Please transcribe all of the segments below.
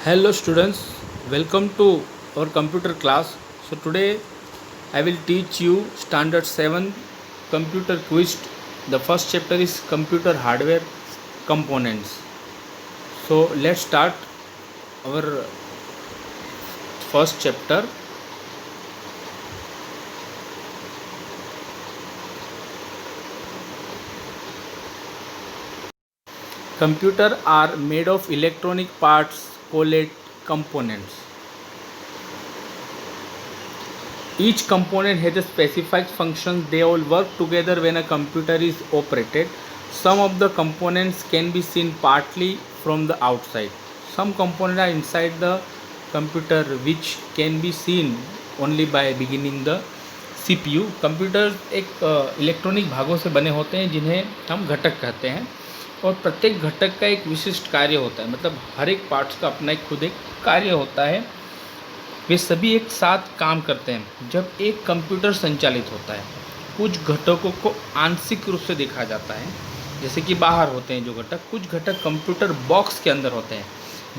Hello students, welcome to our computer class. So today I will teach you standard 7 computer quiz. The first chapter is computer hardware components. So let's start our first chapter. Computer are made of electronic parts called components. Each component has a specified function. They all work together when a computer is operated. Some of the components can be seen partly from the outside. Some components are inside the computer which can be seen only by beginning the CPU. Computer एक electronic भागों से बने होते हैं जिन्हें हम घटक कहते हैं और प्रत्येक घटक का एक विशिष्ट कार्य होता है, मतलब हर एक पार्ट्स का अपना एक खुद एक कार्य होता है। वे सभी एक साथ काम करते हैं। जब एक कंप्यूटर संचालित होता है कुछ घटकों को आंशिक रूप से देखा जाता है, जैसे कि बाहर होते हैं जो घटक। कुछ घटक कंप्यूटर बॉक्स के अंदर होते हैं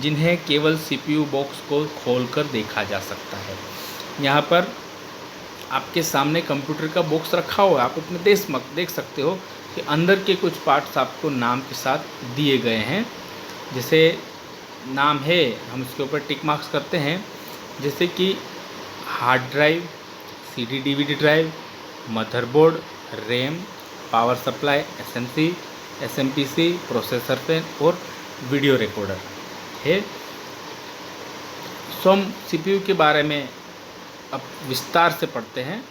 जिन्हें केवल सीपीयू बॉक्स को खोलकर देखा जा सकता है। यहाँ पर आपके सामने कंप्यूटर का बॉक्स रखा हुआ है, आप अपने देख सकते हो कि अंदर के कुछ पार्ट्स आपको नाम के साथ दिए गए हैं। जैसे नाम है, हम इसके ऊपर टिक मार्क्स करते हैं, जैसे कि hard drive, CD DVD drive, motherboard, RAM, power supply, SMC, SMPC, processor pen और वीडियो रिकॉर्डर है। सो हम सीपीयू के बारे में अब विस्तार से पढ़ते हैं।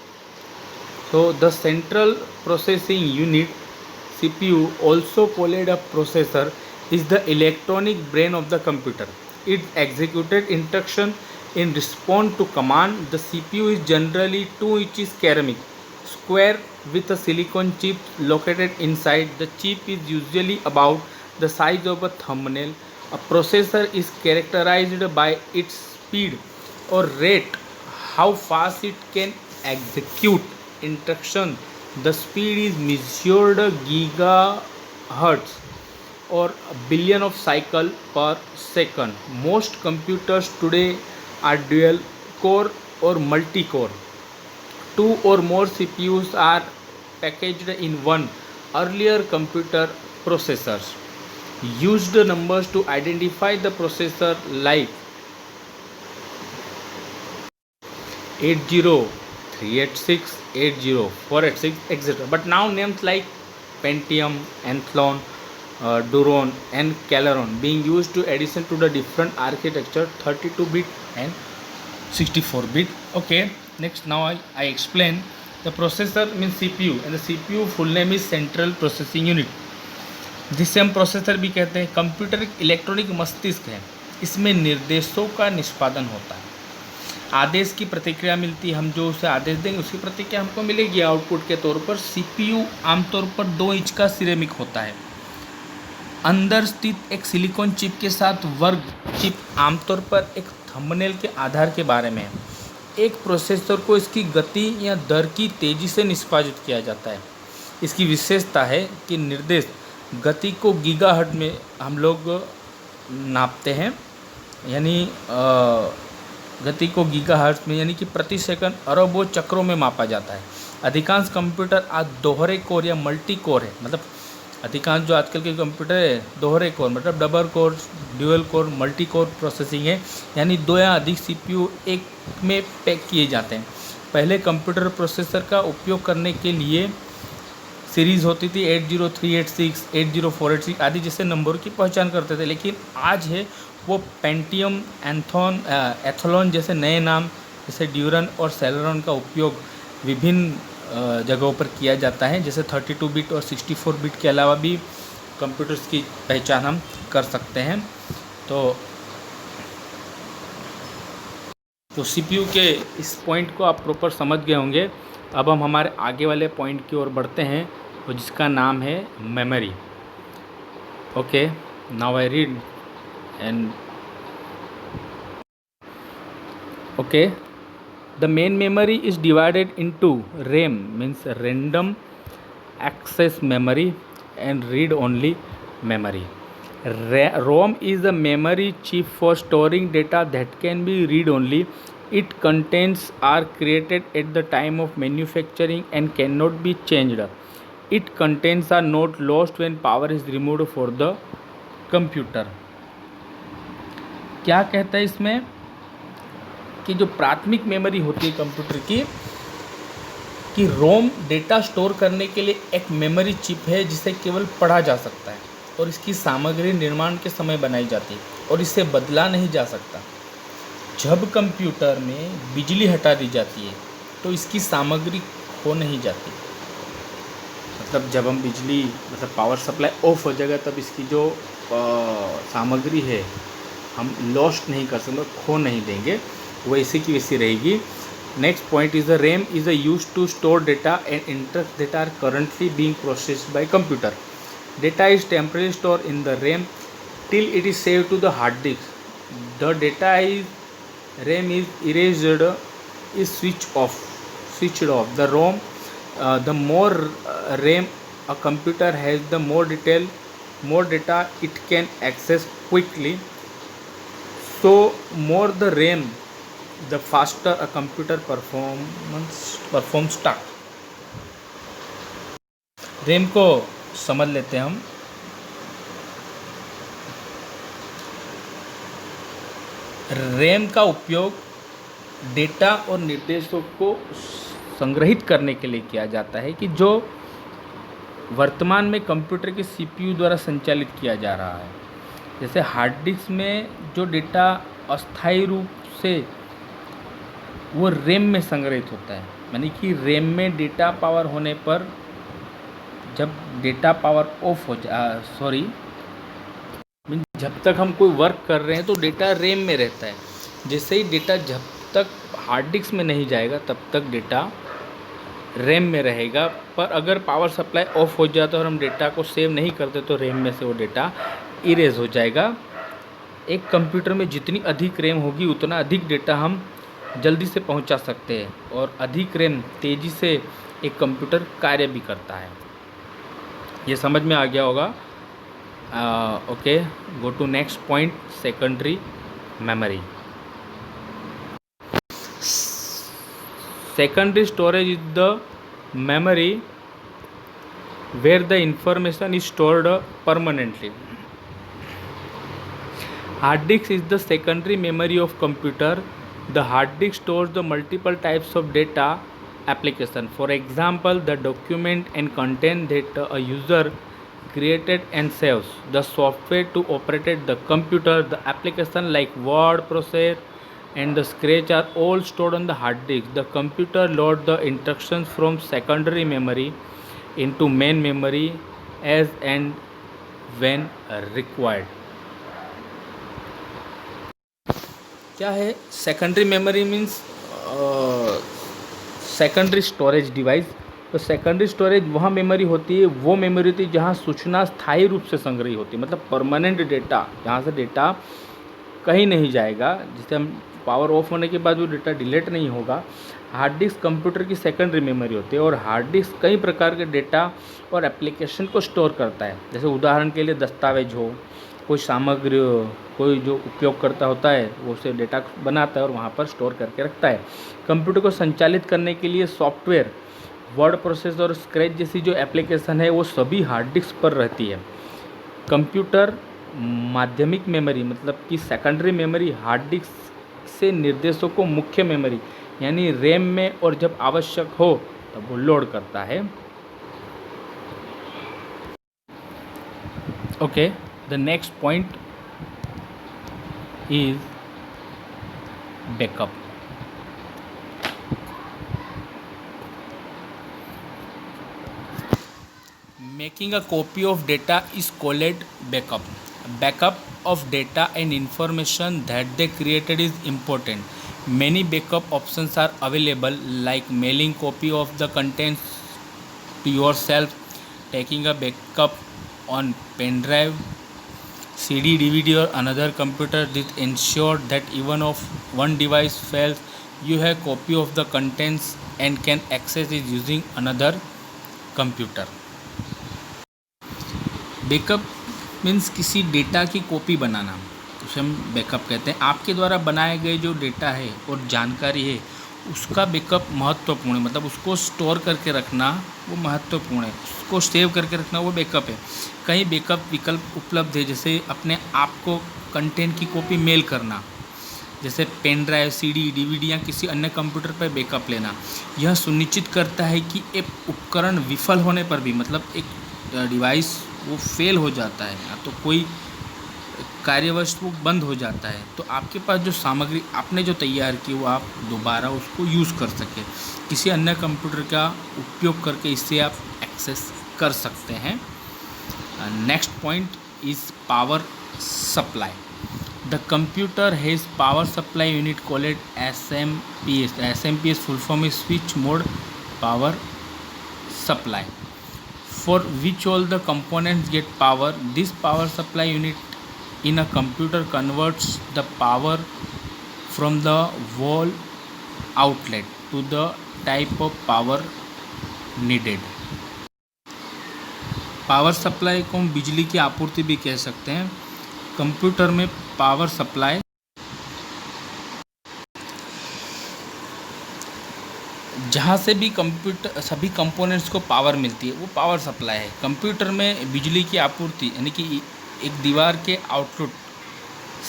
तो the central processing unit CPU also called a processor is the electronic brain of the computer. It executed instruction in response to command. The CPU is generally 2 inches ceramic square with a silicon chip located inside. The chip is usually about the size of a thumbnail. A processor is characterized by its speed or rate, how fast it can execute instruction. The speed is measured gigahertz or a billion of cycle per second. Most computers today are dual core or multi core. 2 or more CPUs are packaged in one. Earlier computer processors used numbers to identify the processor like 80, 386, 80, 486, etc. But now names like Pentium, Athlon, Duron and Celeron being used to addition to the different architecture 32-bit and 64-bit. Okay, next now I explain the processor means CPU and the CPU full name is central processing unit, जिसे हम processor भी कहते हैं। Computer एक electronic मस्तिष्क है, इसमें निर्देशों का निष्पादन होता है। आदेश की प्रतिक्रिया मिलती है, हम जो उसे आदेश देंगे उसकी प्रतिक्रिया हमको मिलेगी आउटपुट के तौर पर। सीपीयू आमतौर पर 2 इंच का सिरेमिक होता है, अंदर स्थित एक सिलिकॉन चिप के साथ वर्ग चिप आमतौर पर एक थंबनेल के आधार के बारे में है। एक प्रोसेसर को इसकी गति या दर की तेज़ी से निष्पादित किया जाता है। इसकी विशेषता है कि निर्देश गति को गीगाहर्ट्ज में हम लोग नापते हैं, यानी गति को गीगाहर्ट्ज में यानी कि प्रति सेकंड अरबों चक्रों में मापा जाता है। अधिकांश कंप्यूटर आज दोहरे कोर या मल्टी कोर है, मतलब अधिकांश जो आजकल के कंप्यूटर है दोहरे कोर मतलब double core, dual core, multi core processing है, यानी 2 या अधिक सीपीयू एक में पैक किए जाते हैं। पहले कंप्यूटर प्रोसेसर का उपयोग करने के लिए सीरीज़ होती थी 80386, 80486 आदि जैसे नंबरों की पहचान करते थे, लेकिन आज है वो पेंटियम, एथलॉन जैसे नए नाम जैसे ड्यूरन और सेलेरॉन का उपयोग विभिन्न जगहों पर किया जाता है। जैसे 32 बिट और 64 बिट के अलावा भी कंप्यूटर्स की पहचान हम कर सकते हैं। तो सीपीयू के इस पॉइंट को आप प्रॉपर समझ गए होंगे। अब हम हमारे आगे वाले पॉइंट की ओर बढ़ते हैं, और जिसका नाम है memory. Okay, now I read and okay, the main memory is divided into RAM means random access memory and read only memory. ROM is a memory chip for storing data that can be read only. Its contents are created at the time of manufacturing and cannot be changed. Its contents are not lost when power is removed for the computer. क्या कहता है इसमें कि जो प्राथमिक memory होती है computer की, कि रोम डेटा स्टोर करने के लिए एक मेमोरी चिप है जिसे केवल पढ़ा जा सकता है और इसकी सामग्री निर्माण के समय बनाई जाती है और इसे बदला नहीं जा सकता। जब कंप्यूटर में बिजली हटा दी जाती है तो इसकी सामग्री खो नहीं जाती। मतलब जब हम बिजली मतलब पावर सप्लाई ऑफ हो जाएगा तब इसकी जो सामग्री है हम लॉस्ट नहीं कर सकते, खो नहीं देंगे, वैसे की वैसी रहेगी। Next point is the RAM is a use to store data and interest data are currently being processed by computer. Data is temporary store in the RAM till it is save to the hard disk. The data is RAM is erased, is switched off. The ROM, the more RAM a computer has, the more data it can access quickly. So more the RAM, the faster a computer performs task. RAM को समझ लेते हैं हम। RAM का उपयोग data और निर्देशों को संग्रहित करने के लिए किया जाता है कि जो वर्तमान में कंप्यूटर के CPU द्वारा संचालित किया जा रहा है। जैसे हार्ड डिस्क में जो डेटा अस्थायी रूप से वो रैम में संग्रहित होता है, यानी कि रैम में डेटा पावर होने पर जब डेटा पावर ऑफ हो जब तक हम कोई वर्क कर रहे हैं तो डेटा रैम में रहता है। जैसे ही डेटा जब तक हार्ड डिस्क में नहीं जाएगा तब तक डेटा रैम में रहेगा, पर अगर पावर सप्लाई ऑफ हो जाता है और हम डेटा को सेव नहीं करते तो रैम में से वो डेटा इरेज हो जाएगा। एक कंप्यूटर में जितनी अधिक रैम होगी उतना अधिक डेटा हम जल्दी से पहुंचा सकते हैं और अधिक रैम तेज़ी से एक कंप्यूटर कार्य भी करता है। ये समझ में आ गया होगा। Okay, go to next point, secondary memory. Secondary storage is the memory where the information is stored permanently. Hard disk is the secondary memory of computer. The hard disk stores the multiple types of data application. For example, the document and content that a user created and saves. The software to operate the computer, the application like word processor and the scratch are all stored on the hard disk. The computer loads the instructions from secondary memory into main memory as and when required. क्या है secondary memory? Means secondary storage device. तो secondary storage वहाँ memory होती है, वो memory होती है जहाँ सूचना स्थायी रूप से संग्रही होती है, मतलब परमानेंट डेटा, जहाँ से डेटा कहीं नहीं जाएगा, जिसे हम पावर ऑफ होने के बाद वो डेटा डिलीट नहीं होगा। हार्ड डिस्क कंप्यूटर की सेकेंडरी मेमोरी होती है और हार्ड डिस्क कई प्रकार के डेटा और एप्लीकेशन को स्टोर करता है। जैसे उदाहरण के लिए दस्तावेज हो, कोई सामग्री, कोई जो उपयोगकर्ता होता है वो उसे डेटा बनाता है और वहाँ पर स्टोर करके रखता है। कंप्यूटर को संचालित करने के लिए सॉफ्टवेयर, वर्ड प्रोसेसर और स्क्रैच जैसी जो एप्लीकेशन है वो सभी हार्ड डिस्क पर रहती है। कंप्यूटर माध्यमिक मेमोरी मतलब कि सेकेंडरी मेमोरी हार्ड डिस्क से निर्देशों को मुख्य मेमोरी यानी रैम में और जब आवश्यक हो तब वो लोड करता है। Okay, the next point is backup. Making a copy of data is called backup. Backup of data and information that they created is important. Many backup options are available, like mailing copy of the contents to yourself, taking a backup on pen drive, CD, DVD or another computer. This ensures that even if one device fails, you have copy of the contents and can access it using another computer. Backup means किसी data की copy बनाना, उसे हम backup कहते हैं। आपके द्वारा बनाए गए जो डेटा है और जानकारी है उसका बैकअप महत्वपूर्ण है, मतलब उसको स्टोर करके रखना वो महत्वपूर्ण है, उसको सेव करके रखना वो बैकअप है। कई बैकअप विकल्प उपलब्ध है, जैसे अपने आप को कंटेंट की कॉपी मेल करना, जैसे पेन ड्राइव, सीडी, डीवीडी या किसी अन्य कंप्यूटर पर बैकअप लेना। यह सुनिश्चित करता है कि एक उपकरण विफल होने पर भी, मतलब एक डिवाइस वो फेल हो जाता है या तो कोई कार्यवश वो बंद हो जाता है, तो आपके पास जो सामग्री आपने जो तैयार की वो आप दोबारा उसको यूज़ कर सकें, किसी अन्य कंप्यूटर का उपयोग करके इससे आप एक्सेस कर सकते हैं। Next point is power supply. The computer has power supply unit called SMP. SMP full form is switch mode power supply, for which all the components get power. This power supply unit in a computer converts the power from the wall outlet to the type of power needed. Power supply को हम बिजली की आपूर्ति भी कह सकते हैं। Computer में पावर सप्लाई जहाँ से भी कंप्यूटर सभी कंपोनेंट्स को पावर मिलती है वो पावर सप्लाई है। कंप्यूटर में बिजली की आपूर्ति यानी कि एक दीवार के आउटपुट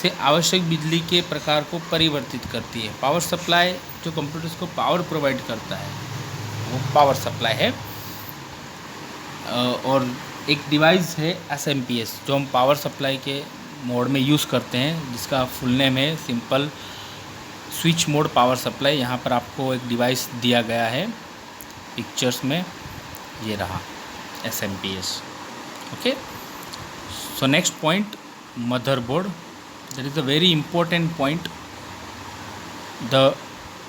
से आवश्यक बिजली के प्रकार को परिवर्तित करती है। पावर सप्लाई जो कंप्यूटर्स को पावर प्रोवाइड करता है वो पावर सप्लाई है। और एक डिवाइस है SMPS जो हम पावर सप्लाई के मोड में यूज़ करते हैं, जिसका फुल नेम है simple switch mode power supply. यहाँ पर आपको एक डिवाइस दिया गया है पिक्चर्स में, ये रहा SMPS। Okay, so next point, motherboard. That is a very important point. The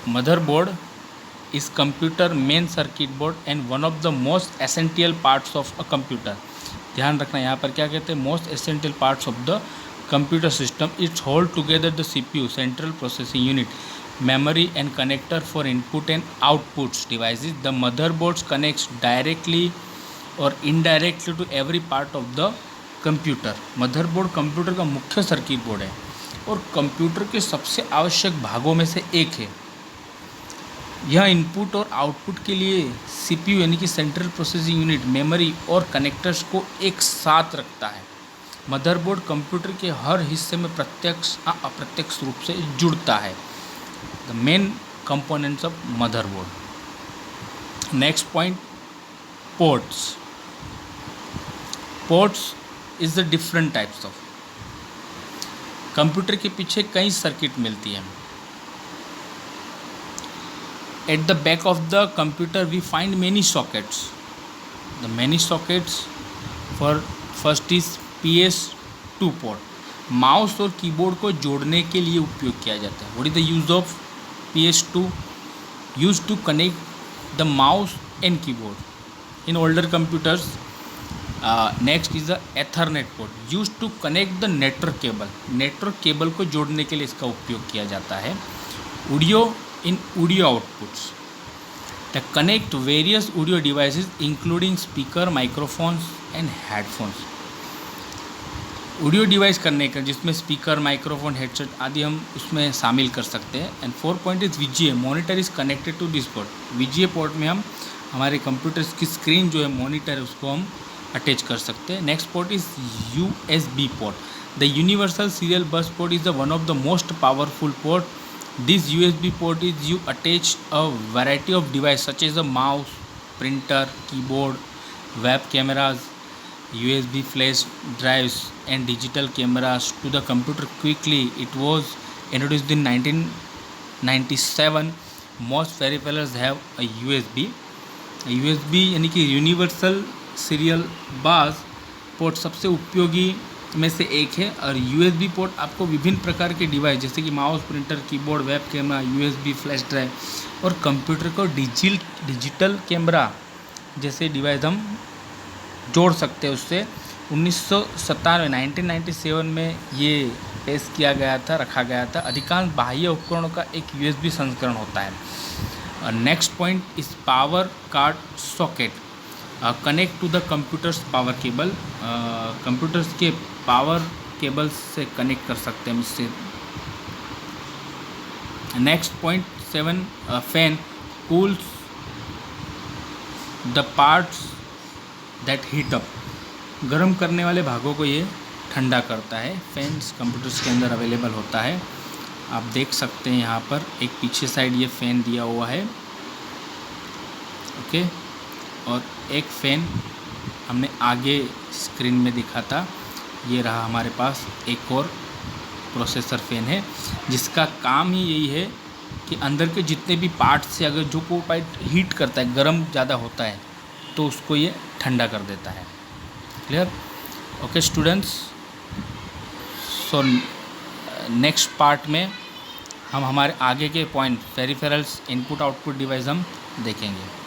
motherboard is computer main circuit board and one of the most essential parts of a computer. ध्यान रखना यहाँ पर क्या कहते हैं, most essential parts of the computer system. It's hold together the CPU, central processing unit, memory and connector for input and outputs devices. The motherboard connects directly or indirectly to every part of the computer. Motherboard computer का मुख्य circuit board है और computer के सबसे आवश्यक भागों में से एक है। यह इनपुट और आउटपुट के लिए CPU यानी कि सेंट्रल प्रोसेसिंग यूनिट, मेमोरी और कनेक्टर्स को एक साथ रखता है। मदरबोर्ड कंप्यूटर के हर हिस्से में प्रत्यक्ष या अप्रत्यक्ष रूप से जुड़ता है। The main components of motherboard. Next point, ports. Ports is the different types of. Computer के पीछे कई सर्किट मिलती हैं। At the back of the computer we find many sockets. The many sockets for first is PS2 port. Mouse और keyboard को जोड़ने के लिए उपयोग किया जाता है। What is the use of PS2? Used to connect the mouse and keyboard in older computers. Next is the Ethernet port. Used to connect the network cable. Network cable को जोड़ने के लिए इसका उपयोग किया जाता है। Audio in audio outputs that connect various audio devices including speaker, microphones and headphones. Audio device करने का जिसमें स्पीकर, माइक्रोफोन, हेडसेट आदि हम उसमें शामिल कर सकते हैं। And 4 point is VGA, monitor is connected to this port. VGA port में हम हमारे कंप्यूटर की स्क्रीन जो है मॉनिटर है उसको हम अटैच कर सकते हैं। Next port is USB port. The universal serial bus port is the one of the most powerful port. This USB port is you attach a variety of devices such as a mouse, printer, keyboard, web cameras, USB flash drives and digital cameras to the computer quickly. It was introduced in 1997. Most peripherals have a USB. USB यानी कि universal serial bus port सबसे उपयोगी में से एक है। और USB port आपको विभिन्न प्रकार के डिवाइस जैसे कि mouse, printer, keyboard, web camera, USB flash drive और कंप्यूटर को डिजिटल कैमरा जैसे डिवाइस हम जोड़ सकते हैं उससे। 1997 में ये पेश किया गया था, रखा गया था। अधिकांश बाह्य उपकरणों का एक USB संस्करण होता है। Next point is power card socket. Connect to the computer's power cable, computers के पावर केबल से कनेक्ट कर सकते हैं इससे। Next point 7, fan cools the parts that heat up, गर्म करने वाले भागों को ये ठंडा करता है। फैन्स कंप्यूटर्स के अंदर अवेलेबल होता है, आप देख सकते हैं यहाँ पर एक पीछे साइड ये फ़ैन दिया हुआ है, ओके। और एक फ़ैन हमने आगे स्क्रीन में दिखा था, ये रहा हमारे पास एक और प्रोसेसर फ़ैन है, जिसका काम ही यही है कि अंदर के जितने भी पार्ट्स से अगर जो कोई पार्ट हीट करता है, गर्म ज़्यादा होता है, तो उसको ये ठंडा कर देता है। Clear? Okay students, so next part में हम हमारे आगे के point peripherals, input output device हम देखेंगे।